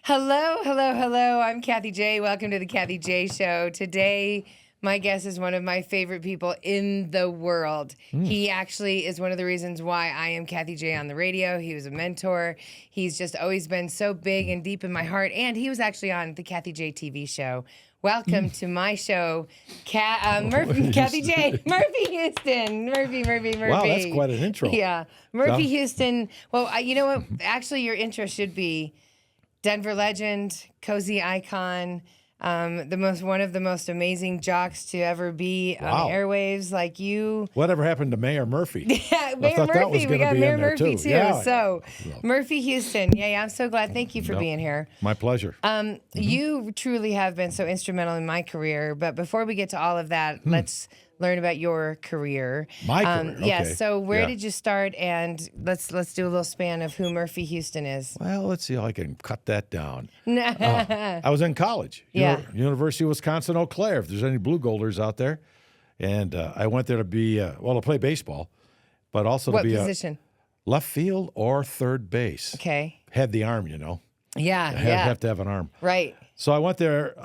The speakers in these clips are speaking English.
Hello, hello, hello. I'm Kathie J. Welcome to the Kathie J Show. Today, my guest is one of my favorite people in the world. He actually is one of the reasons why I am Kathie J on the radio. He was a mentor. He's just always been so big and deep in my heart. And he was actually on the Kathie J TV show. Welcome to my show, Kathie J. Murphy Huston. Murphy. Wow, that's quite an intro. Yeah. Murphy Huston. Well, you know what? Actually, your intro should be Denver legend, KOSI icon, one of the most amazing jocks to ever be on the airwaves. Like you. Whatever happened to Mayor Murphy? Yeah, Mayor Murphy. We got Mayor Murphy too. Yeah. So Murphy Huston. Yeah, I'm so glad. Thank you for being here. My pleasure. You truly have been so instrumental in my career. But before we get to all of that, let's learn about your career. My career. Yeah. Okay. So where did you start? And let's do a little span of who Murphy Huston is. Well, let's see how I can cut that down. No. I was in college. Yeah. University of Wisconsin, Eau Claire, if there's any Blue Golders out there. And I went there to be, to play baseball, but also to be position? Left field or third base. Okay. Had the arm, you know. Yeah, Have to have an arm. Right. So I went there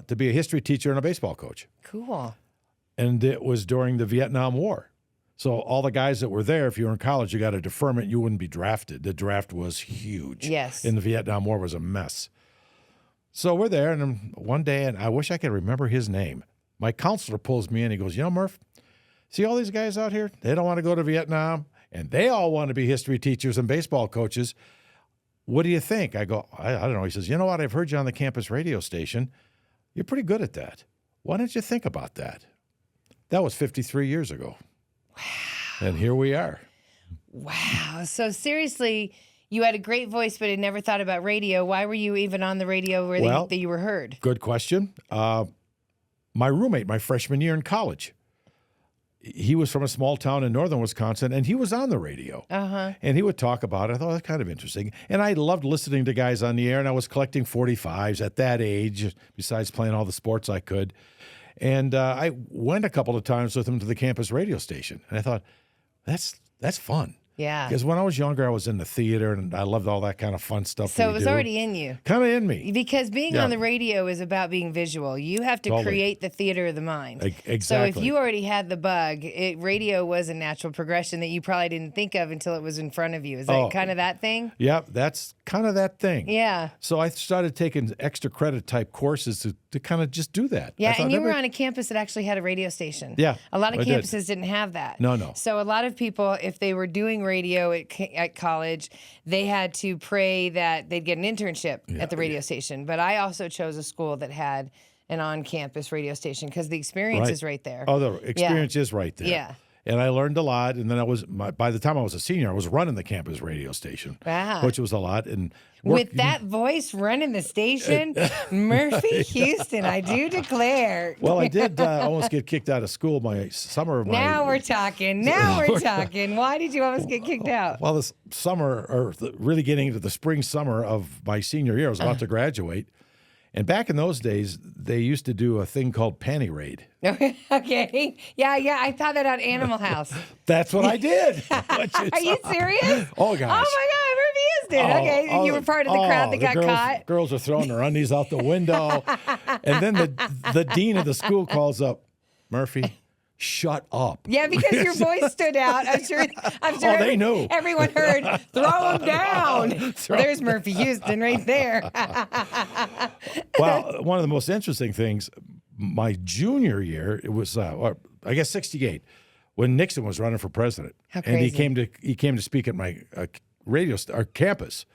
to be a history teacher and a baseball coach. Cool. And it was during the Vietnam War. So all the guys that were there, if you were in college, you got a deferment, you wouldn't be drafted. The draft was huge. Yes. And the Vietnam War was a mess. So we're there, and one day, and I wish I could remember his name, my counselor pulls me in. He goes, you know, Murph, see all these guys out here? They don't want to go to Vietnam, and they all want to be history teachers and baseball coaches. What do you think? I go, I don't know. He says, you know what? I've heard you on the campus radio station. You're pretty good at that. Why don't you think about that? That was 53 years ago. Wow. And here we are. Wow. So seriously, you had a great voice, but had never thought about radio. Why were you even on the radio where that you were heard? Good question. My roommate, my freshman year in college, he was from a small town in northern Wisconsin, and he was on the radio. And he would talk about it. I thought, that's kind of interesting. And I loved listening to guys on the air, and I was collecting 45s at that age, besides playing all the sports I could. And I went a couple of times with him to the campus radio station. And I thought, that's fun. Yeah. Because when I was younger, I was in the theater, and I loved all that kind of fun stuff. So it was already in you. Kind of in me. Because being on the radio is about being visual. You have to create the theater of the mind. Exactly. So if you already had the bug, radio was a natural progression that you probably didn't think of until it was in front of you. Is that kind of that thing? Yeah, that's kind of that thing. Yeah. So I started taking extra credit type courses to kind of just do that. Yeah, and you were on a campus that actually had a radio station. Yeah. A lot of campuses didn't have that. No. So a lot of people, if they were doing radio at college, they had to pray that they'd get an internship at the radio station. But I also chose a school that had an on-campus radio station because the experience is right there. Oh, the experience is right there. Yeah. And I learned a lot. And then by the time I was a senior, I was running the campus radio station, which was a lot. And with that voice running the station, Murphy Huston, I do declare. Well, I did almost get kicked out of school my summer of my... Now we're talking. Why did you almost get kicked out? Well, this summer, really getting into the spring-summer of my senior year, I was about to graduate. And back in those days, they used to do a thing called panty raid. Okay. Yeah. I saw that on Animal House. That's what I did. Are you serious? Oh, gosh. Oh, my God. Murphy Huston. Okay. You were part of the crowd that got caught. Girls are throwing their undies out the window. And then the dean of the school calls up, Murphy, shut up. Yeah, because your voice stood out. I'm sure they knew. Everyone heard, throw him down. There's Murphy Huston right there. Well, one of the most interesting things, my junior year, it was, I guess, 68, when Nixon was running for president. How crazy. And he came to speak at my campus.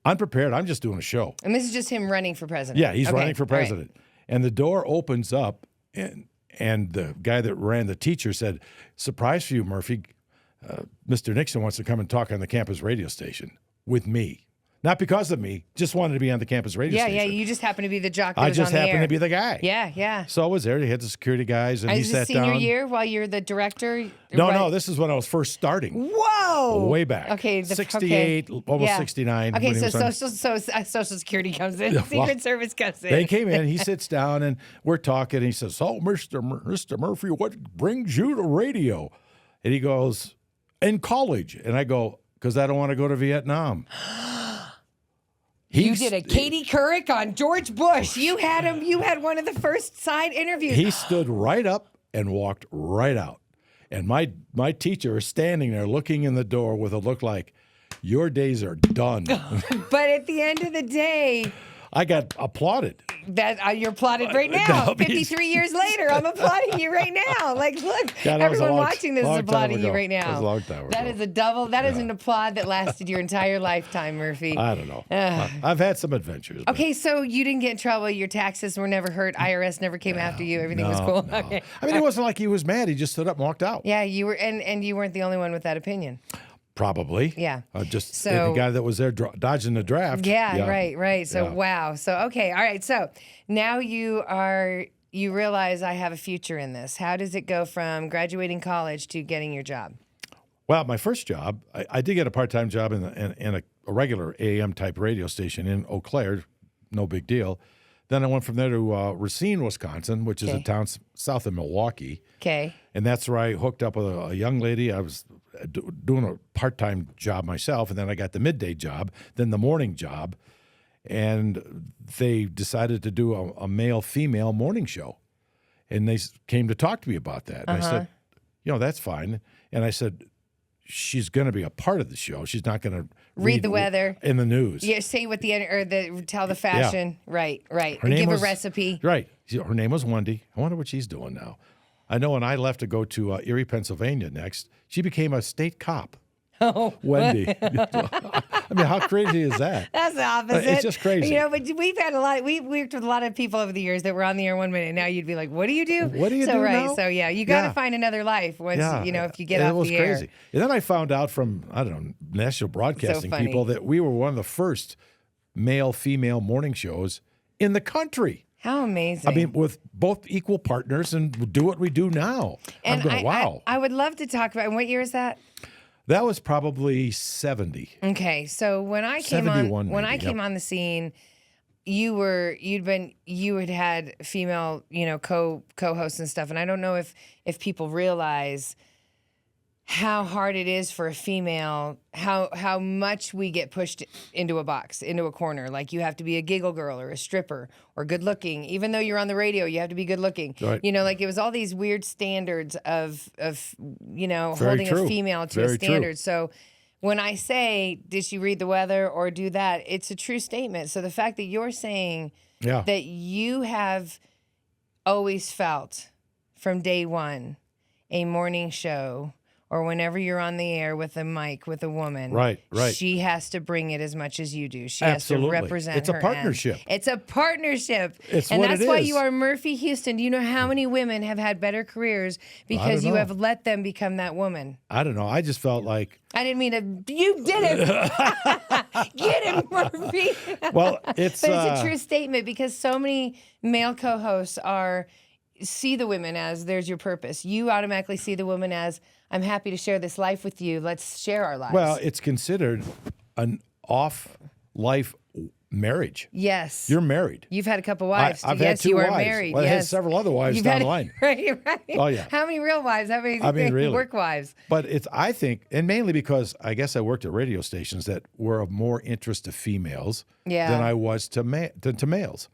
Unprepared, I'm just doing a show. And this is just him running for president. Yeah, he's running for president. Right. And the door opens up, and the guy that ran the teacher said, surprise for you, Murphy, Mr. Nixon wants to come and talk on the campus radio station with me. Not because of me, just wanted to be on the campus radio station. Yeah, you just happened to be the jock that I was just on the happened air. to be the guy. Yeah. So I was there. He had the security guys, and he sat down. Is this senior year while you're the director? No, this is when I was first starting. Whoa! Way back. Okay. 68, almost 69. Okay, so Social Security comes in, Secret Service comes in. They came in, he sits down, and we're talking, and he says, so, Mr. Murphy, what brings you to radio? And he goes, in college. And I go, because I don't want to go to Vietnam. You did a Katie Couric on George Bush. You had him. You had one of the first side interviews. He stood right up and walked right out. And my teacher is standing there looking in the door with a look like, your days are done. But at the end of the day, I got applauded. That you're applauded right now. 53 years later, I'm applauding you right now. Like, look, God, everyone watching this is applauding you right now. That was a long time ago. That is a double. That is an applaud that lasted your entire lifetime, Murphy. I don't know. I've had some adventures. Okay, so you didn't get in trouble. Your taxes were never hurt. IRS never came after you. Everything was cool. No. Okay. I mean, it wasn't like he was mad. He just stood up and walked out. Yeah, you were, and you weren't the only one with that opinion. Probably. Yeah. The guy that was there dodging the draft. Yeah, right. So, wow. So, okay. All right. So now you realize I have a future in this. How does it go from graduating college to getting your job? Well, my first job, I did get a part-time job in a regular AM type radio station in Eau Claire. No big deal. Then I went from there to Racine, Wisconsin, which is a town south of Milwaukee. Okay. And that's where I hooked up with a young lady. I was doing a part-time job myself, and then I got the midday job, then the morning job, and they decided to do a male-female morning show. And they came to talk to me about that. And I said, that's fine. And I said, she's going to be a part of the show. She's not going to read the weather in the news. Yeah, say what tell the fashion. Yeah. Right. Her name give a recipe. Right. Her name was Wendy. I wonder what she's doing now. I know when I left to go to Erie, Pennsylvania next, she became a state cop. Oh, Wendy. I mean, how crazy is that? That's the opposite. It's just crazy. But we've had we've worked with a lot of people over the years that were on the air 1 minute. Now you'd be like, what do you do? What do you do now? So yeah, you got to find another life once, if you get off the air. It was crazy. And then I found out from, national broadcasting people that we were one of the first male-female morning shows in the country. How amazing. I mean, with both equal partners and do what we do now. And I'm going, wow. I would love to talk about, and what year is that? That was probably 70. Okay, so when I came on the scene, you had female, co-hosts and stuff, and I don't know if people realize how hard it is for a female, how much we get pushed into a box, into a corner. Like you have to be a giggle girl or a stripper or good looking. Even though you're on the radio, you have to be good looking. Right. Like it was all these weird standards of holding a female to a standard. So when I say, did she read the weather or do that, it's a true statement. So the fact that you're saying that you have always felt from day one a morning show, or whenever you're on the air with a mic with a woman, right, she has to bring it as much as you do. She Absolutely. has to represent It's a partnership. It's a partnership. And that's why you are Murphy Huston. Do you know how many women have had better careers because you have let them become that woman? I don't know. I just felt like... I didn't mean to... You did it! Get him, Murphy! Well, it's... But it's a true statement because so many male co-hosts see the women as, there's your purpose. You automatically see the woman as, I'm happy to share this life with you. Let's share our lives. Well, it's considered an off-life marriage. Yes. You're married. You've had a couple wives. I've had 2 you wives. are married. Well, yes. I had several other wives down the line. Right. Oh, yeah. How many real wives? How many really. work wives? But I think, and mainly because I guess I worked at radio stations that were of more interest to females than I was to males.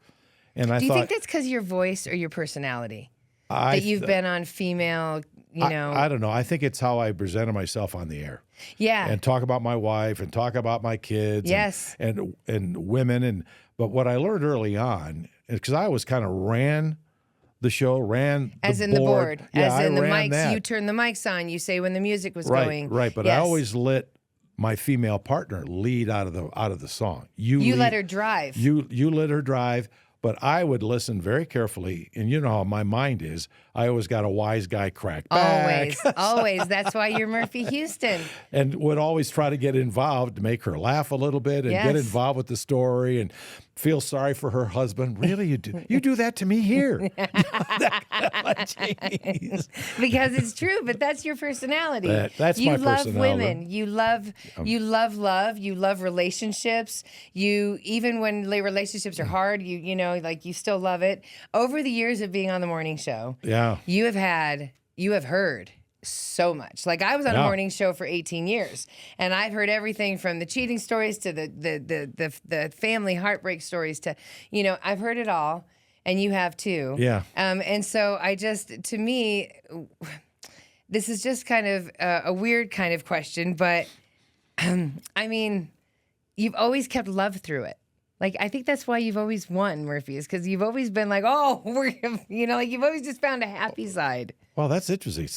And Do you think that's because of your voice or your personality? That you've been on female, I don't know. I think it's how I presented myself on the air. Yeah. And talk about my wife and talk about my kids. Yes. And women. But what I learned early on, because I always kind of ran the show, the board. Yeah, as in the mics. That. You turn the mics on. You say when the music was going. Right. But I always let my female partner lead out of the song. You let her drive. You let her drive. But I would listen very carefully, and you know how my mind is. I always got a wise guy crack back. Always. That's why you're Murphy Huston. And would always try to get involved to make her laugh a little bit and get involved with the story and feel sorry for her husband. Really, you do that to me here. Jeez. Because it's true, but that's your personality. That's my personality. You love women. You love love. You love relationships. Even when relationships are hard, you still love it. Over the years of being on the morning show, you have heard so much. Like I was on a morning show for 18 years, and I've heard everything from the cheating stories to the family heartbreak stories to, I've heard it all, and you have too. Yeah. And so to me, this is just kind of a weird kind of question, but I mean, you've always kept love through it. Like, I think that's why you've always won, Murphy, is because you've always been like, you've always just found a happy side. Well, that's interesting.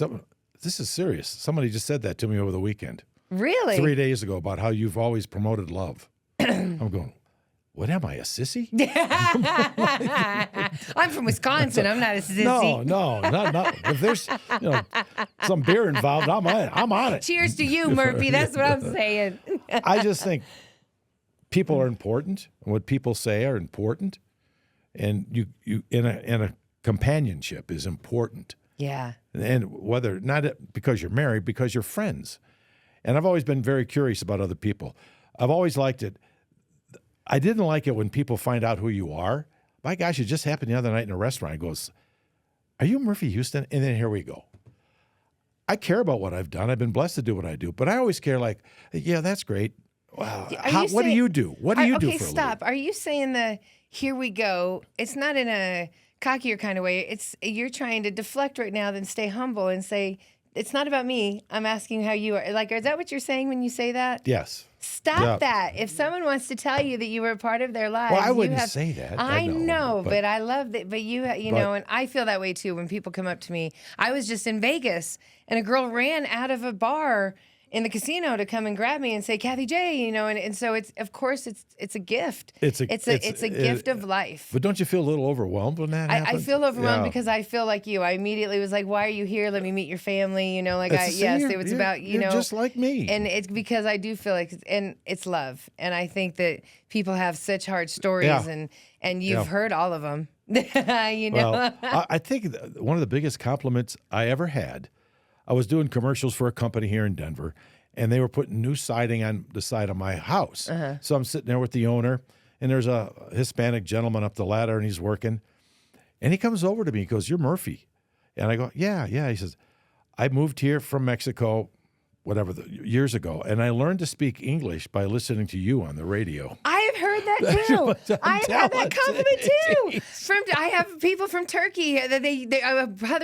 This is serious. Somebody just said that to me over the weekend. Really? 3 days ago about how you've always promoted love. I'm going, what am I, a sissy? I'm from Wisconsin. I'm not a sissy. No, not. If there's some beer involved, I'm on it. Cheers to you, Murphy. That's what I'm saying. I just think people are important, and what people say are important, and you in a companionship is important. Yeah. And whether not because you're married, because you're friends. And I've always been very curious about other people. I've always liked it. I didn't like it when people find out who you are. My gosh, it just happened the other night in a restaurant. It goes, "Are you Murphy Huston?" And then here we go. I care about what I've done. I've been blessed to do what I do. But I always care like, yeah, that's great. Wow. What do you do? What do you do for a living? Okay, stop. Are you saying here we go? It's not in a cockier kind of way. You're trying to deflect right now, then stay humble and say, it's not about me. I'm asking how you are. Like, is that what you're saying when you say that? Yes. Stop that. If someone wants to tell you that you were a part of their lives. Well, I wouldn't say that. I know, but I love that. But you know, and I feel that way too when people come up to me. I was just in Vegas and a girl ran out of a bar in the casino to come and grab me and say, Kathie J, and so it's a gift. It's a gift of life. But don't you feel a little overwhelmed when that happens? I feel overwhelmed because I feel like you. I immediately was like, why are you here? Let me meet your family. It was about, you're just like me. And it's because I do feel like, and it's love. And I think that people have such hard stories and you've heard all of them, Well, I think one of the biggest compliments I ever had, I was doing commercials for a company here in Denver, and they were putting new siding on the side of my house. Uh-huh. So I'm sitting there with the owner, and there's a Hispanic gentleman up the ladder, and he's working. And he comes over to me. He goes, "You're Murphy." And I go, yeah. He says, "I moved here from Mexico, years ago, and I learned to speak English by listening to you on the radio." I have heard that too. I have had that compliment too. I have people from Turkey that they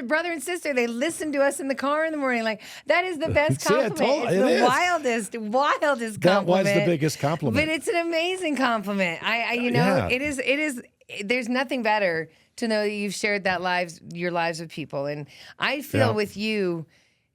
brother and sister. They listen to us in the car in the morning. Like, that is the best compliment. It's the wildest compliment. That was the biggest compliment. But it's an amazing compliment. It is. There's nothing better to know that you've shared your lives with people, and I feel with you.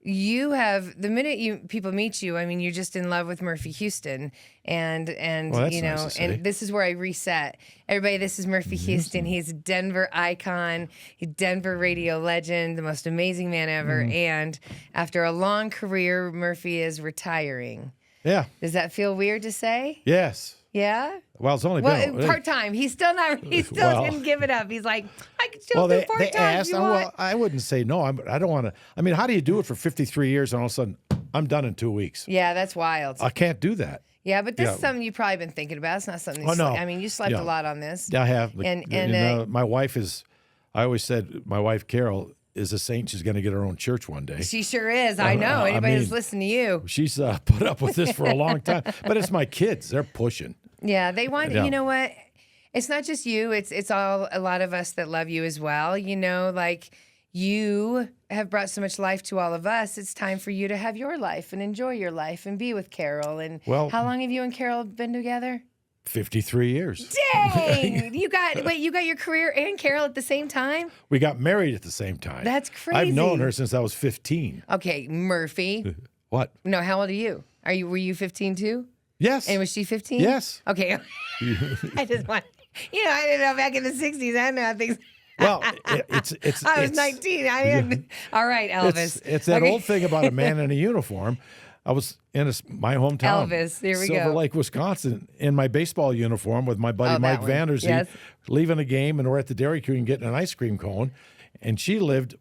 You have, the minute people meet you, I mean, you're just in love with Murphy Huston, and nice to say. And this is where I reset. Everybody, this is Murphy Huston. He's a Denver icon, he's a Denver radio legend, the most amazing man ever. And after a long career, Murphy is retiring. Yeah. Does that feel weird to say? Yes. Yeah. Well, it's only been part-time. He's still not. He still didn't give it up. He's like, I can still do part-time. They asked. Well, I wouldn't say no. I don't want to. I mean, how do you do it for 53 years and all of a sudden I'm done in 2 weeks? Yeah, that's wild. I can't do that. Yeah, but this is something you've probably been thinking about. It's not something. I mean, you slept a lot on this. Yeah, I have. And my wife is. I always said my wife Carol is a saint. She's going to get her own church one day. She sure is. I know. Anybody who's listening to you. She's put up with this for a long time. But it's my kids. They're pushing. Yeah, they want. You know what? It's not just you. It's a lot of us that love you as well. Like you have brought so much life to all of us. It's time for you to have your life and enjoy your life and be with Carol. And how long have you and Carol been together? 53 years. Dang! You got your career and Carol at the same time? We got married at the same time. That's crazy. I've known her since I was 15. Okay, Murphy. What? No, how old are you? Were you 15 too? Yes. And was she 15? Yes. Okay. I just want, I didn't know back in the 60s. I know how things. Well, I was 19. I didn't. All right, Elvis. It's that old thing about a man in a uniform. I was in my hometown, Elvis. Here we Silver go. Lake, Wisconsin, in my baseball uniform with my buddy Mike Vanderzee, leaving a game, and we're at the Dairy Queen getting an ice cream cone. And she lived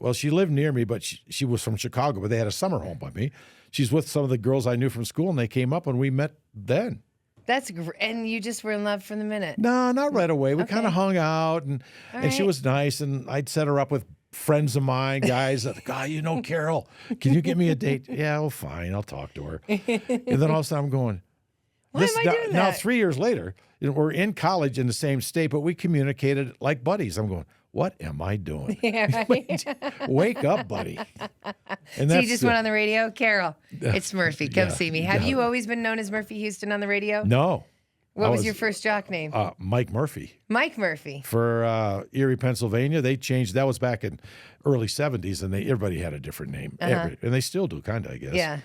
near me, but she was from Chicago, but they had a summer home by me. She's with some of the girls I knew from school, and they came up, and we met then. That's great. And you just were in love from the minute? No, not right away. We kind of hung out, and she was nice, and I'd set her up with friends of mine, guys, that, God, you know Carol, can you give me a date? Yeah, well, fine, I'll talk to her. And then all of a sudden I'm going, Why am I doing now that? 3 years later, we're in college in the same state, but we communicated like buddies. I'm going, what am I doing? Yeah, right. Wake up, buddy. And So you just went on the radio? Carol, it's Murphy. Come Yeah, see me. Have yeah. you always been known as Murphy Houston on the radio? No. What I was your first jock name? Mike Murphy. Mike Murphy. For Erie, Pennsylvania. They changed. That was back in early 70s, and everybody had a different name. And they still do, kind of, I guess. Yeah.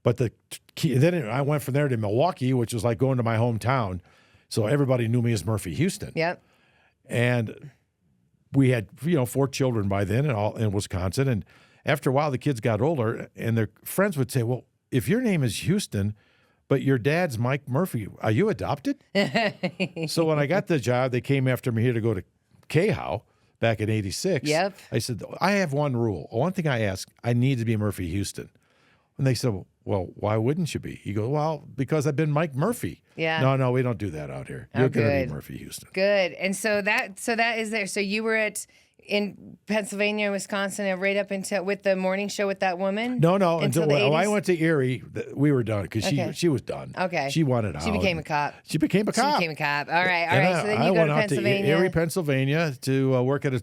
But then I went from there to Milwaukee, which was like going to my hometown. So everybody knew me as Murphy Houston. Yep. And we had, 4 children by then in Wisconsin. And after a while, the kids got older, and their friends would say, well, if your name is Houston, but your dad's Mike Murphy, are you adopted? So when I got the job, they came after me here to go to KHOW back in 86. Yep. I said, I have one rule. One thing I ask, I need to be Murphy Houston. And they said, well, why wouldn't you be? You go, well, because I've been Mike Murphy. Yeah. No, we don't do that out here. You're going to be Murphy Houston. Good. And so that is there. So you were in Pennsylvania, Wisconsin, right up into with the morning show with that woman? No. Until Until the I 80s? went to Erie, we were done because Okay. she was done. Okay. She wanted out. She became a cop. She became a cop. She became a cop. All right. All And right. So then you I go went to out Pennsylvania. to Erie, Pennsylvania to work at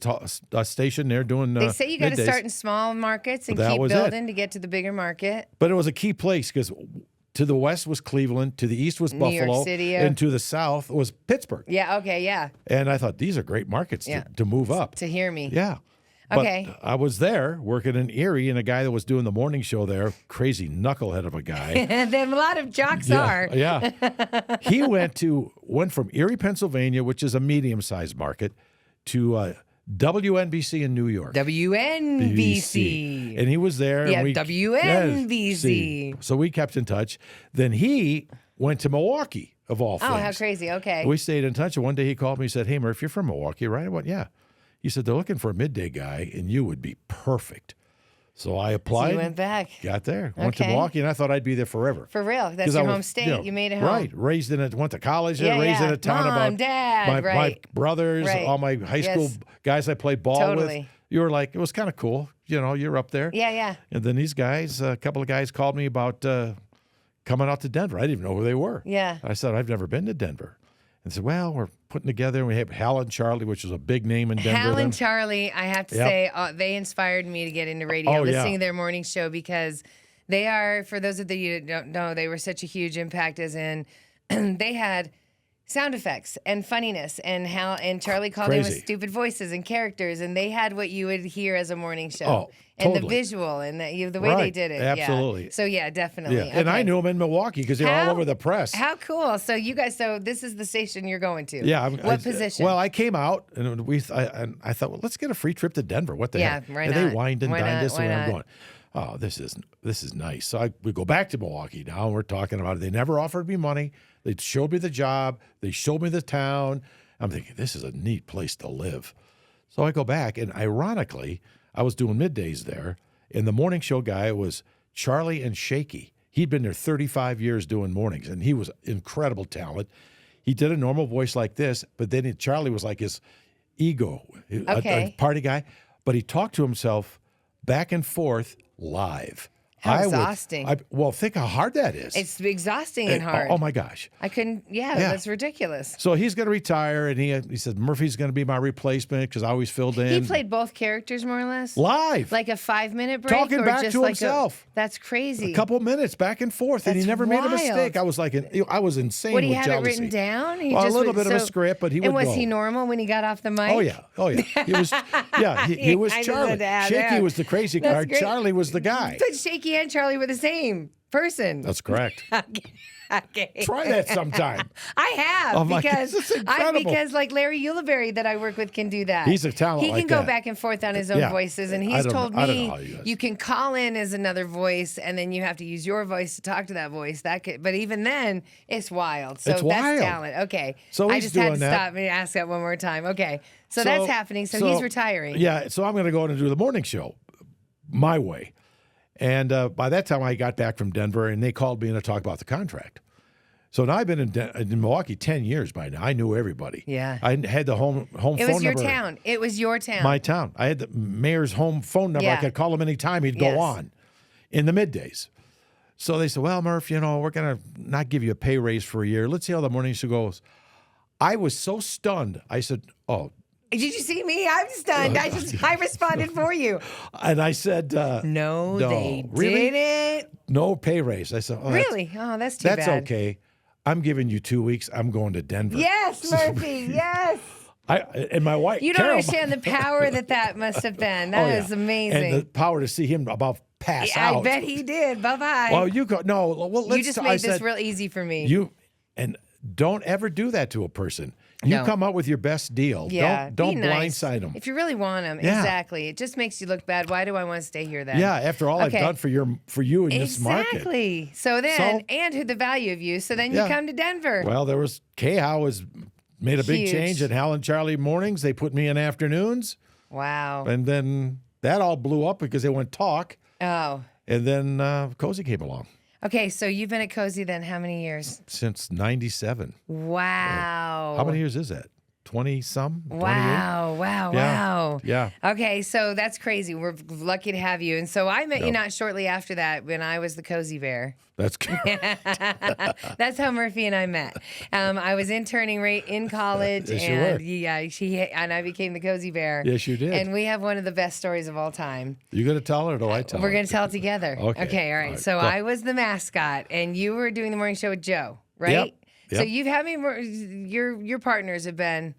a station there doing They say you got to middays. start in small markets and That keep was building to get to the bigger market. But it was a key place because to the west was Cleveland, to the east was New York Buffalo, City, and to the south was Pittsburgh. Yeah. Okay. Yeah. And I thought, these are great markets Yeah. to move up. To hear me. Yeah. Okay. But I was there working in Erie, and a guy that was doing the morning show there, crazy knucklehead of a guy. And then a lot of jocks are. Yeah. He went from Erie, Pennsylvania, which is a medium-sized market, to WNBC in New York. WNBC. And he was there. Yeah, and WNBC. So we kept in touch. Then he went to Milwaukee, of all things. Oh, how crazy. Okay. We stayed in touch. And one day he called me and said, hey, Murph, you're from Milwaukee, right? I went, yeah. He said, they're looking for a midday guy, and you would be perfect. So I applied. So you went back. Got there. Went to Okay. Milwaukee, and I thought I'd be there forever. For real. That's 'Cause I your was, home state. You made it home. Right. Raised in it, went to college Yeah, there, raised yeah. in a town Mom, about Dad, my right. brothers, Right. all my high school Yes. guys I played ball Totally. with. You were like, it was kind of cool. You're up there. Yeah, yeah. And then these guys, a couple of guys called me about coming out to Denver. I didn't even know who they were. Yeah. I said, I've never been to Denver. And said, well, we're putting together, and we have Hal and Charlie, which is a big name in Denver. Hal then. and Charlie, I have to Yep. say, they inspired me to get into radio, Oh, yeah. listening to their morning show, because they are, for those of you that don't know, they were such a huge impact, as in they had sound effects and funniness, and Hal and Charlie called in with Crazy. stupid voices and characters, and they had what you would hear as a morning show. Oh, and the totally. visual and the way they Right. did it. Absolutely. Yeah. So yeah, definitely. Yeah. And I Okay. knew them in Milwaukee because they're all How- over the press. How cool. So you guys, this is the station you're going to. Yeah. What position? Well, I came out and I thought, well, let's get a free trip to Denver. What the Yeah, heck? why and not? they wined and Why dined not? us, Why and I'm not? going, oh, this is nice. So we go back to Milwaukee now, and we're talking about it. They never offered me money. They showed me the job. They showed me the town. I'm thinking, this is a neat place to live. So I go back, and ironically, I was doing middays there, and the morning show guy was Charlie and Shaky. He'd been there 35 years doing mornings, and he was incredible talent. He did a normal voice like this, but then Charlie was like his ego, Okay. a party guy. But he talked to himself back and forth live. How exhausting. Well, think how hard that is. It's exhausting and hard. Oh, my gosh. I couldn't. Yeah, Yeah. that's ridiculous. So he's going to retire, and he said Murphy's going to be my replacement because I always filled in. He played both characters more or less. live. Like a 5-minute break, Talking or back just to like himself. That's crazy. a couple minutes back and forth, and he That's never made a wild. mistake. I was like, I was insane Would he with have jealousy. it written down? He Well, a just little would- bit of a so- script, but he would And was go. he normal when he got off the mic? Oh yeah. He was. Yeah, he was I just Charlie. had to add Shaky that. was the crazy That's guy. great. Charlie was the guy. But Shaky and Charlie were the same person. That's correct. Okay. Try that sometime. I have Oh my because goodness, it's incredible. because like Larry Ulibarri that I work with can do that. He's a talent He like can go that. back and forth on his own Yeah. voices, and I he's don't told know- I don't me know how he does. you can call in as another voice, and then you have to use your voice to talk to that voice. But even then, it's wild. So It's that's wild. talent. Okay. So I he's just had to doing that. stop and ask that one more time. Okay. So that's happening. So he's retiring. Yeah, so I'm going to go in and do the morning show my way. And by that time, I got back from Denver, and they called me in to talk about the contract. So now I've been in Milwaukee 10 years by now. I knew everybody. Yeah. I had the home It phone was your number. town. It was your town. My town. I had the mayor's home phone number. Yeah. I could call him anytime. He'd Yes. go on in the middays. So they said, well, Murph, we're going to not give you a pay raise for a year. Let's see how the morning show goes. I was so stunned. I said, oh. Did you see me? I'm stunned. I responded for you. And I said, No, they really? didn't. No pay raise. I said, oh, Really? Oh, that's too bad. that's okay. I'm giving you 2 weeks. I'm going to Denver. Yes, Murphy. Yes. And my wife. You don't Carol, understand the power that must have been. That was amazing. And the power to see him about pass out. I bet he did. Bye-bye. Well, you go. No, well, let's. You just made this real easy for me. And don't ever do that to a person. You No. come up with your best deal. Yeah, Don't be nice. blindside them. If you really want them, Yeah. exactly. It just makes you look bad. Why do I want to stay here then? Yeah, after all I've Okay. done for you in this market. Exactly. So then, and who the value of you. So then you Yeah. come to Denver. Well, there was K-How made a big Huge. change at Hal and Charlie mornings. They put me in afternoons, Wow. and then that all blew up because they went talk, Oh. and then KOSI came along Okay, so you've been at KOSI then how many years? since '97. Wow. How many years is that? 20-some? 28? Wow, wow, wow. Yeah. Okay, so that's crazy. We're lucky to have you. And so I met you Yep. not shortly after that when I was the KOSI Bear. That's good. That's how Murphy and I met. I was interning right in college, Yes, you and were. and I became the KOSI Bear. Yes, you did. And we have one of the best stories of all time. You going to tell her or do I tell her? We're going to tell it together. Okay. All right. So I was the mascot, and you were doing the morning show with Joe, right? Yep. So you've had me. Your partners have been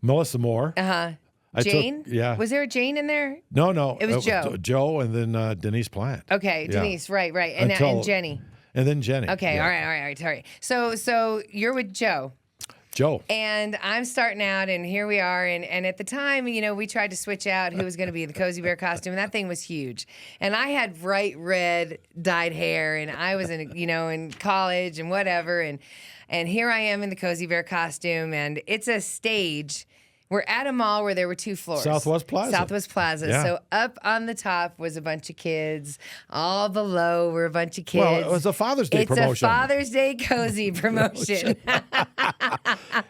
Melissa Moore. Jane. Yeah. Was there a Jane in there? No. It was Joe. Joe and then Denise Plant. Okay, Yeah. Denise. Right. And Until- Jenny. And then Jenny. Okay. Yeah. All right. Sorry. So you're with Joe. Joe. And I'm starting out, and here we are. And at the time, we tried to switch out who was going to be the KOSI Bear costume, and that thing was huge. And I had bright red dyed hair, and I was in college and whatever. And here I am in the KOSI Bear costume, and it's a stage. We're at a mall where there were 2 floors. Southwest Plaza. Yeah. So up on the top was a bunch of kids. All below were a bunch of kids. Well, it was a Father's Day promotion. It's a Father's Day KOSI promotion.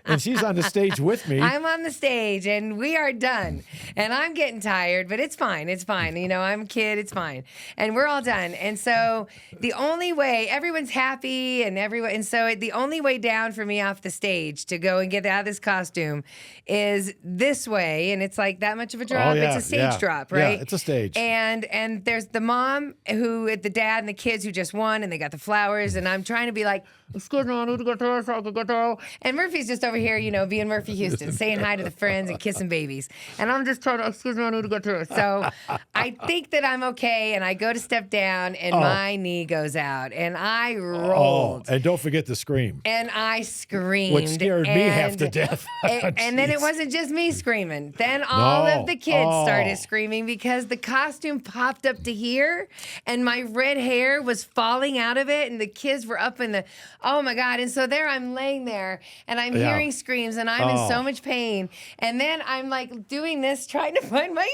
And she's on the stage with me. I'm on the stage, and we are done. And I'm getting tired, but it's fine. It's fine. I'm a kid. It's fine. And we're all done. And so the only way, everyone's happy, and so the only way down for me off the stage to go and get out of this costume is this way, and it's like that much of a drop. Oh, yeah, It's a stage yeah. drop, right? Yeah, it's a stage. And there's the mom the dad and the kids who just won, and they got the flowers, and I'm trying to be like, excuse me, I need to go through so I can go through. And Murphy's just over here, being Murphy Huston, saying hi to the friends and kissing babies. And I'm just trying to, excuse me, I need to go through. So I think that I'm okay, and I go to step down, and my knee goes out, and I rolled. And don't forget to scream. And I screamed. Which scared me half to death. And then it wasn't just me screaming. Then all of the kids Oh. started screaming because the costume popped up to here and my red hair was falling out of it and the kids were up in the, oh my God. And so there I'm laying there and I'm Yeah. hearing screams and I'm in so much pain. And then I'm like doing this, trying to find my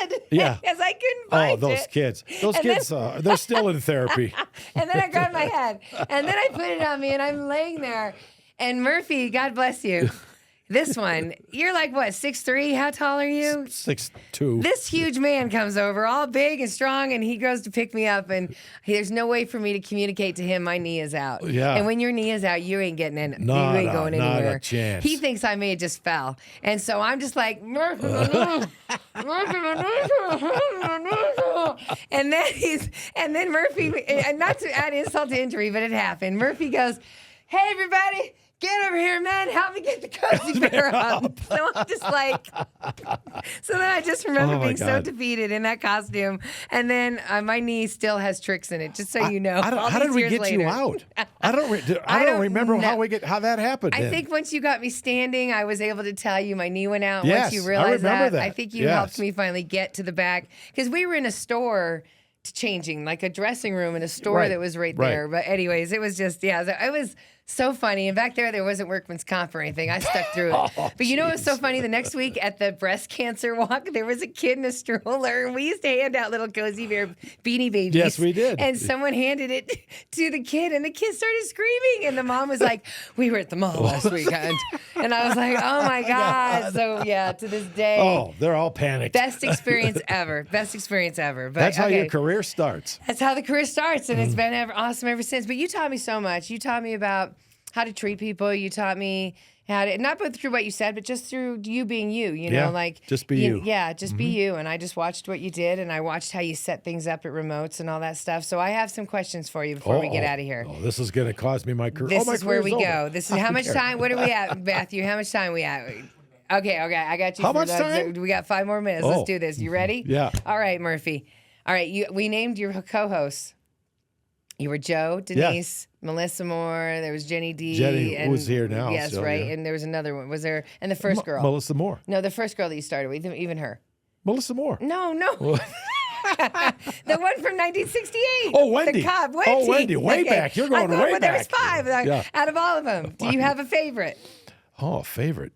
head. Yeah. Because I couldn't find those it. kids. Those And kids, they're still in therapy. And then I grabbed my head. And then I put it on me and I'm laying there. And Murphy, God bless you. This one, you're like what, 6'3"? How tall are you? 6'2". This huge man comes over, all big and strong, and he goes to pick me up, and there's no way for me to communicate to him my knee is out. Yeah. And when your knee is out, you ain't getting in. You ain't going not anywhere. a chance. He thinks I may have just fell. And so I'm just like, Murphy, my knee. Murphy, my knee. And then Murphy, and not to add insult to injury, but it happened. Murphy goes, hey, everybody. Get over here, man. Help me get the KOSI Bear up. So I'm just like, so then I just remember being so defeated in that costume. And then my knee still has tricks in it, just so you know. How did we get you out? I don't remember how that happened. I think once you got me standing, I was able to tell you my knee went out. Yes, once you I realized remember that. I think you Yes. helped me finally get to the back. Because we were in a store changing, like a dressing room in a store Right, that was right right. there. But anyways, it was just, it was So funny. And back there wasn't workman's comp or anything. I stuck through it. But you know what's so funny? The next week at the breast cancer walk, there was a kid in a stroller, and we used to hand out little KOSI Bear Beanie Babies. Yes, we did. And someone handed it to the kid, and the kid started screaming. And the mom was like, "We were at the mall last weekend." And I was like, "Oh my God." So yeah, to this day. Oh, they're all panicked. Best experience ever. Best experience ever. But That's how your career starts. That's how the career starts, and it's been awesome ever since. But you taught me so much. You taught me about how to treat people. You taught me how to, not but through what you said, but just through you being you, you know, like. Just be you. Yeah, just be you. And I just watched what you did, and I watched how you set things up at remotes and all that stuff. So I have some questions for you before we get out of here. Oh, this is going to cost me my career. This my is where we career's go. over. This is how much time, what are we at, Matthew? How much time we at? Okay, I got you. How much time? We got 5 more minutes. Let's do this. You ready? Yeah. All right, Murphy. All right, we named your co-hosts. You were Joe, Denise, Melissa Moore. There was Jenny D. Jenny and, who's here now. Yes, so, right. yeah. And there was another one. Was there? And the first girl. Melissa Moore. No, the first girl that you started with, even her. Melissa Moore. No. The one from 1968. Oh, Wendy. The cop, Wendy. Oh, Wendy. Way back. You're going way well, there was back. 5 Yeah. out of all of them. Do you have a favorite? Oh, a favorite.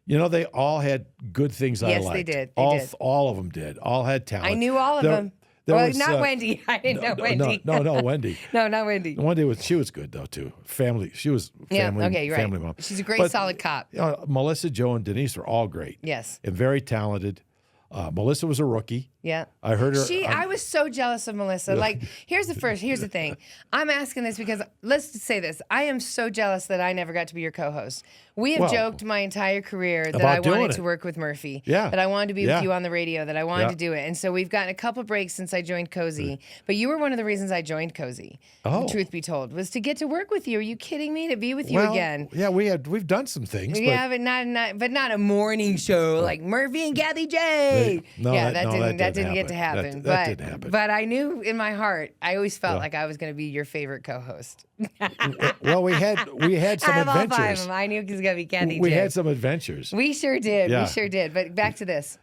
You know, they all had good things I liked. Yes, they did. All of them did. All had talent. I knew all of them. There Well, was, not Wendy. I didn't know Wendy. No, Wendy. No, not Wendy. She was good though too. Family. She was family. Yeah. Okay. You're family right. mom. She's a great, But, solid cop. Melissa, Joe, and Denise were all great. Yes. And very talented. Melissa was a rookie. Yeah. I heard her. I was so jealous of Melissa. Like, here's the thing. I'm asking this because let's just say this. I am so jealous that I never got to be your co-host. We have joked my entire career that I wanted to work with Murphy. Yeah. That I wanted to be with you on the radio, that I wanted to do it. And so we've gotten a couple breaks since I joined KOSI. But you were one of the reasons I joined KOSI. Oh. Truth be told, was to get to work with you. Are you kidding me? To be with you again. Yeah, we've done some things. Yeah, but not a morning show like Murphy and Kathie J. That didn't get to happen. That didn't happen. But I knew in my heart, I always felt like I was going to be your favorite co-host. Well, we had some Out of all 5 of adventures. them, I knew it was going to be Kathie We J. had some adventures. We sure did. Yeah. We sure did. But back to this.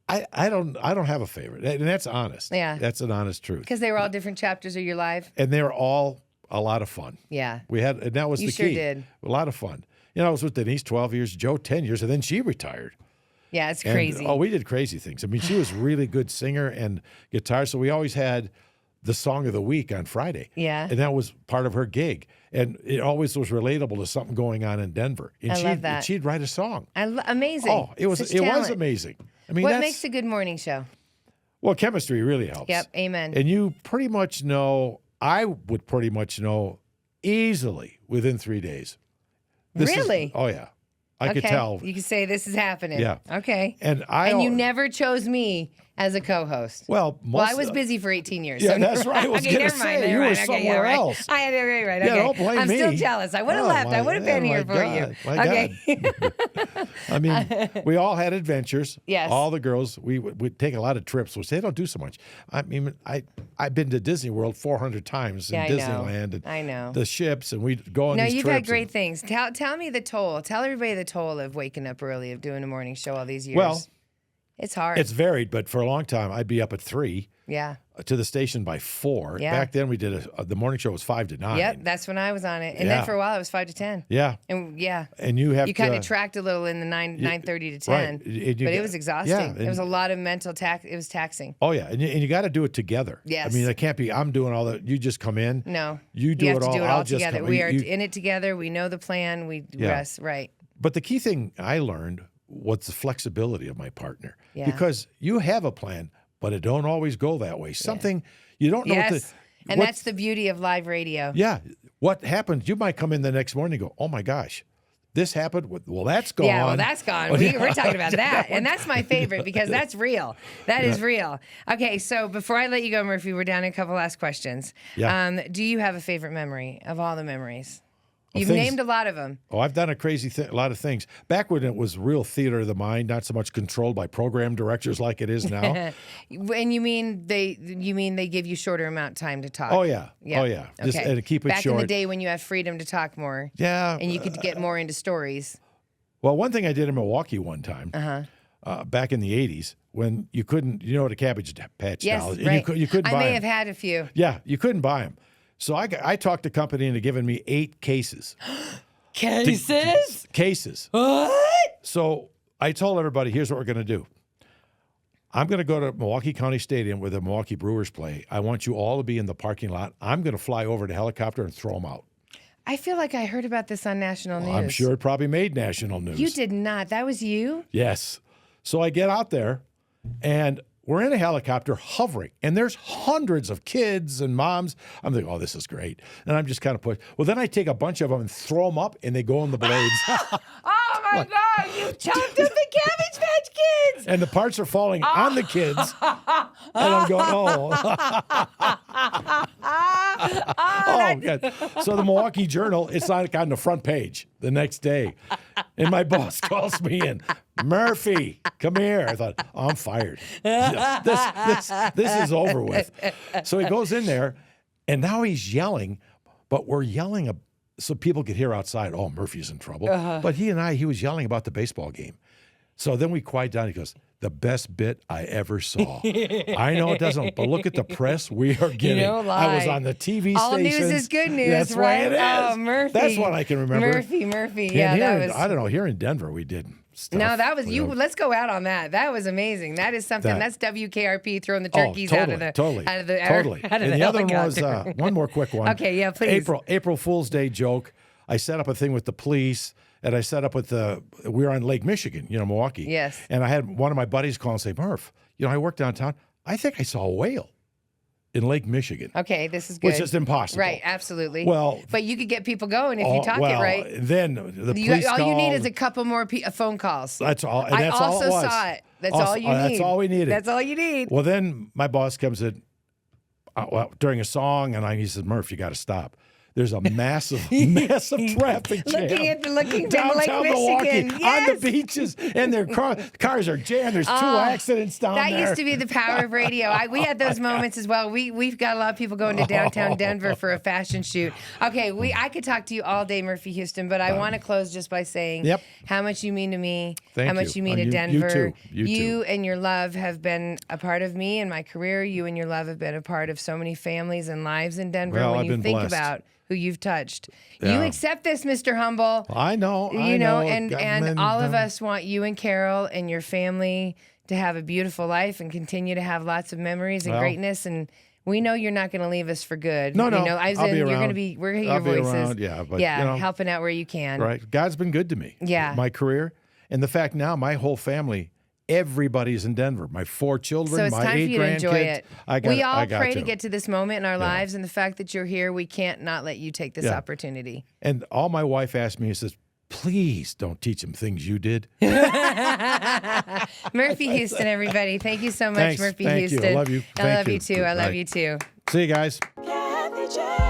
I don't have a favorite, and that's honest. Yeah. That's an honest truth. Because they were all different chapters of your life. And they were all a lot of fun. Yeah. And that was You the sure key. did. A lot of fun. You know, I was with Denise 12 years, Joe 10 years, and then she retired. Yeah, it's And, crazy. we did crazy things. I mean, she was a really good singer and guitar, so we always had the song of the week on Friday. Yeah. And that was part of her gig. And it always was relatable to something going on in Denver. And I love that. She'd write a song. Amazing. Oh, it was Such talent. amazing. I mean, What makes a good morning show? well, chemistry really helps. Yep, amen. And you pretty much know, I would pretty much know easily within 3 days. Really? Oh, yeah. I could tell. You can say this is happening. Yeah. Okay. And you never chose me as a co-host. Well, I was busy for 18 years. Yeah, so that's right. I was going to never mind, say, you never were mind. Okay, somewhere right. else. I had it right. Yeah, Okay. don't blame I'm me. still jealous. I would have Oh, left. I would have been here for you. My Okay. God. I mean, we all had adventures. Yes. All the girls, we'd take a lot of trips, which they don't do so much. I mean, I've been to Disney World 400 times in Yeah, I know. Disneyland. And I know. the ships, and we'd go on No, these you've trips. had great things. Tell me the toll. Tell everybody the toll of waking up early, of doing a morning show all these years. Well, it's hard. It's varied, but for a long time, I'd be up at 3. Yeah. To the station by 4. Yeah. Back then, we did the morning show was 5 to 9. Yep, that's when I was on it. And Yeah. then for a while, it was 5 to 10. Yeah. And yeah. And you have You kind of tracked a little in the 9:30 to 10. Right. And you But it got- was exhausting. yeah, It was a and- lot of mental it was taxing. Oh yeah, and you got to do it together. Yes. I mean, it can't be. I'm doing all that. You just come in. No. You do you it have to all. do it I'll all just together. come. We are in it together. We know the plan. We Yeah. rest. Right. But the key thing I learned was the flexibility of my partner. Yeah. Because you have a plan, but it don't always go that way. Something you don't know. Yes. And that's the beauty of live radio. Yeah. What happens? You might come in the next morning and go, "Oh my gosh, this happened." Well, that's gone. Yeah, well, that's gone. Oh, yeah. We're talking about that. And that's my favorite because that's real. That is real. Okay, so before I let you go, Murphy, we're down to a couple last questions. Yeah. Do you have a favorite memory of all the memories? You've things- named a lot of them. Oh, I've done a lot of things. Back when it was real theater of the mind, not so much controlled by program directors like it is now. And you mean they give you shorter amount of time to talk? Oh yeah. Oh yeah. Just Okay. and keep it Back short. in the day when you had freedom to talk more. Yeah. And you could get more into stories. Well, one thing I did in Milwaukee one time, back in the 80s, when you couldn't, the Cabbage Patch Yes, dolls, right. you couldn't buy I may them. have had a few. Yeah, you couldn't buy them. So I talked the company into giving me 8 cases. Cases? Cases. What? So I told everybody, here's what we're going to do. I'm going to go to Milwaukee County Stadium where the Milwaukee Brewers play. I want you all to be in the parking lot. I'm going to fly over to helicopter and throw them out. I feel like I heard about this on national news. I'm sure it probably made national news. You did not. That was you? Yes. So I get out there, and we're in a helicopter hovering, and there's hundreds of kids and moms. I'm thinking, oh, this is great. And I'm just kind of pushed. Well, then I take a bunch of them and throw them up, and they go in the blades. Oh, my God. You choked up the Cabbage Patch Kids. And the parts are falling on the kids. And I'm going, oh, God. So the Milwaukee Journal, it's like on the front page the next day. And my boss calls me in. Murphy, come here. I thought, oh, I'm fired. This is over with. So he goes in there, and now he's yelling, but we're yelling so people could hear outside, oh, Murphy's in trouble. But he was yelling about the baseball game. So then we quiet down. He goes, the best bit I ever saw. I know it doesn't, but look at the press we are getting. No lie. I was on the TV All stations. news is good news, That's right? why it is. Oh, Murphy. That's what I can remember. Murphy. And Yeah, here that was. I don't know. Here in Denver, we did stuff. No, that was you. Let's go out on that. That was amazing. That is something. That's WKRP throwing the turkeys out of the totally. out of the And the other one was one more quick one. Okay, yeah, please. April Fool's Day joke. I set up a thing with the police, and I set up with we were on Lake Michigan, Milwaukee. Yes. And I had one of my buddies call and say, Murph, I work downtown. I think I saw a whale in Lake Michigan. Okay, this is good. Which is impossible. Right, absolutely. Well, but you could get people going if you talk it right. Then the police all you need called. is a couple more phone calls. That's all. And I that's all also it was. saw it. That's all you need. That's all we needed. That's all you need. Well, then my boss comes in during a song, and he says, Murph, you got to stop. There's a massive traffic jam. Looking down Lake Milwaukee, Michigan. Yes. on the beaches, and their cars are jammed. There's 2 accidents down there. That used to be the power of radio. We had those moments as well. We've got a lot of people going to downtown Denver for a fashion shoot. Okay, I could talk to you all day, Murphy Houston, but I want to close just by saying how much you mean to me, how much you mean to Denver. You too. And your love have been a part of me and my career. You and your love have been a part of so many families and lives in Denver. Well, when I've you been think blessed. about who you've touched. Yeah. You accept this, Mr. Humble. I know. And all of us want you and Carol and your family to have a beautiful life and continue to have lots of memories and greatness. And we know you're not going to leave us for good. No. As I'll in be you're around. going to be. We're going to I'll hear your be voices. around, yeah, but, helping out where you can. Right. God's been good to me. Yeah. My career, and the fact now my whole family. Everybody's in Denver. My 4 children, so it's my time 8 for you to enjoy grandkids. it. We all pray to get to this moment in our lives, and the fact that you're here, we can't not let you take this opportunity. And all my wife asked me, says, please don't teach them things you did. Murphy Houston, everybody. Thank you so much, Thanks. Murphy Thank Houston. You. I love you. I love you too. I love you too. See you guys. Kathie J.